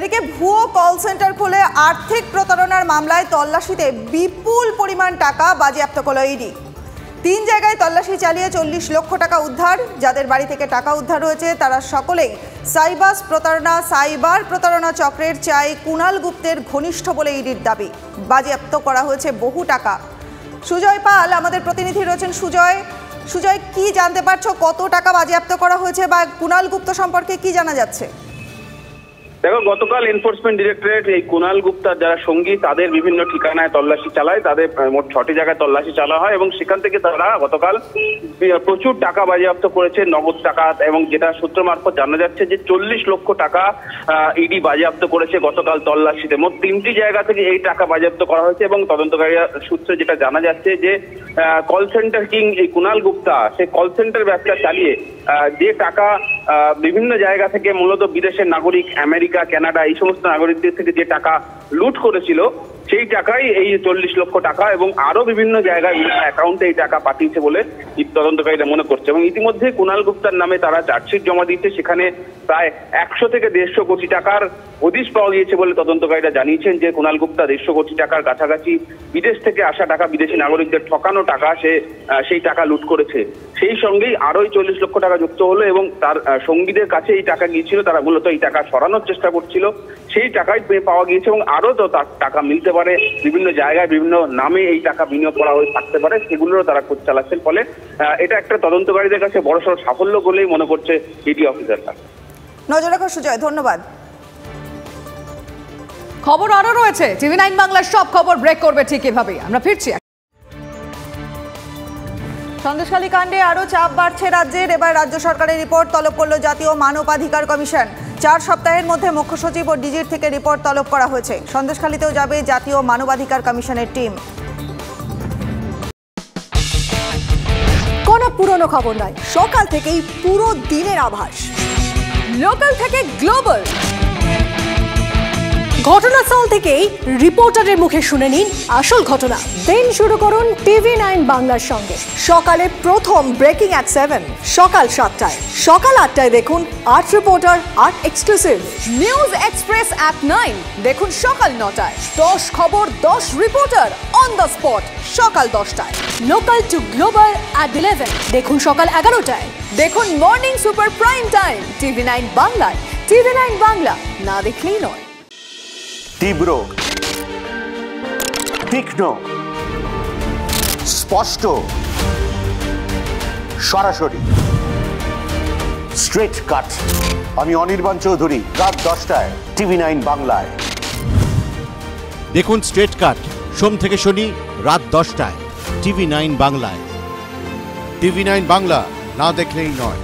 এদিকে ভুয়ো call centre খুলে আর্থিক প্রতারণার মামলায় তল্লাশিতে বিপুল পরিমাণ টাকা বাজেয়াপ্ত করল ইডি। 3 জায়গায় তল্লাশি চালিয়ে 40 লক্ষ টাকা উদ্ধার। যাদের বাড়ি থেকে টাকা উদ্ধার হয়েছে তারা সকলেই সাইবার প্রতারণা চক্রের কুণাল গুপ্তের ঘনিষ্ঠ বলে ইডির দাবি। বাজেয়াপ্ত করা হয়েছে বহু টাকা। সুজয় পাল আমাদের প্রতিনিধি রয়েছেন। সুজয়, কি জানতে পারছো, কত টাকা বাজেয়াপ্ত করা হয়েছে বা কুণাল গুপ্ত সম্পর্কে কি জানা যাচ্ছে? দেখো, গতকাল এনফোর্সমেন্ট ডিরেক্টরেট এই কুণাল গুপ্তার যারা সঙ্গী তাদের বিভিন্ন ঠিকানায় তল্লাশি চালায়। তাদের মোট 6টি জায়গায় তল্লাশি চালা হয় এবং সেখান থেকে তারা গতকাল প্রচুর টাকা বাজেয়াপ্ত করেছে, নগদ টাকা। এবং যেটা সূত্র মারফত জানা যাচ্ছে যে 40 লক্ষ টাকা ইডি বাজেয়াপ্ত করেছে গতকাল তল্লাশিতে। মোট 3টি জায়গা থেকে এই টাকা বাজেয়াপ্ত করা হয়েছে এবং তদন্তকারীরা সূত্রে যেটা জানা যাচ্ছে যে কল সেন্টার কিং এই কুণাল গুপ্তা সে কল সেন্টার ব্যবসা চালিয়ে যে টাকা বিভিন্ন জায়গা থেকে মূলত বিদেশের নাগরিক, আমেরিকা, কানাডা এই সমস্ত নাগরিকদের থেকে যে টাকা লুট করেছিল সেই টাকাই এই 40 লক্ষ টাকা এবং আরো বিভিন্ন জায়গায় অ্যাকাউন্টে এই টাকা পাঠিয়েছে বলে তদন্তকারীরা মনে করছে। এবং ইতিমধ্যে কুণাল গুপ্তার নামে তারা চার্জশিট জমা দিয়েছে। সেখানে প্রায় 100 থেকে 150 কোটি টাকার হদিশ পাওয়া গিয়েছে বলে তদন্তকারীরা জানিয়েছেন যে কুণাল গুপ্তা 150 কোটি টাকার কাছাকাছি বিদেশ থেকে আসা টাকা, বিদেশি নাগরিকদের ঠকানো টাকা সেই টাকা লুট করেছে। সেই সঙ্গেই আরোই 40 লক্ষ টাকা যুক্ত হলো এবং তার সঙ্গীদের কাছে এই টাকা গিয়েছিল। তারা মূলত এই টাকা সরানোর চেষ্টা করছিল। সেই টাকাই পাওয়া গিয়েছে এবং আরো তো তার টাকা মিলতে পারে, বিভিন্ন জায়গায় বিভিন্ন নামে এই টাকা বিনিয়োগ করা হয়ে থাকতে পারে, সেগুলোরও তারা খোঁজ চালাচ্ছেন। ফলে এটা একটা তদন্তকারীদের কাছে বড়সড় সাফল্য বলেই মনে করছে ইডি অফিসাররা। নজর রাখো সুজয়, ধন্যবাদ। খবর আরো রয়েছে, TV9 বাংলার সব খবর ব্রেক করবে ঠিক এভাবেই। আমরা ফিরছি। সন্দেশখালী কাণ্ডে আরও চাপ বাড়ছে রাজ্যের। এবার রাজ্য সরকারের রিপোর্ট তলব করল জাতীয় মানবাধিকার কমিশন। 4 সপ্তাহের মধ্যে মুখ্য সচিব ও ডিজির থেকে রিপোর্ট তলব করা হয়েছে। সন্দেশখালীতেও যাবে জাতীয় মানবাধিকার কমিশনের টিম। কোনো পুরনো খবর নয়, সকাল থেকেই পুরো দিনের আভাস। লোকাল থেকে গ্লোবাল, ঘটনাস্থল থেকেই রিপোর্টারের মুখে শুনে নিন আসল ঘটনা। দিন শুরু করুন TV9 বাংলার সঙ্গে। সকালে প্রথম ব্রেকিং at 7, সকাল 7টায়, সকাল 8টায় দেখুন 8 reporter 8 exclusive. News express at 9 দেখুন সকাল 9টায়। 10 খবর 10 রিপোর্টার অন দ্য স্পট সকাল 10টায়। লোকাল টু গ্লোবাল at 11 দেখুন সকাল 11টায়। দেখুন morning super prime time TV9 বাংলায়। TV9 বাংলা, না দেখলেই নয়। তীব্র, তীক্ষ্ণ, স্পষ্ট, সরাসরি, স্ট্রেট কাট। আমি অনির্বাণ চৌধুরী, রাত 10টায় TV9 বাংলায়। দেখুন স্ট্রেট কাট সোম থেকে শনি রাত 10টায় TV9 বাংলায়। TV9 বাংলা, না দেখলেই নয়।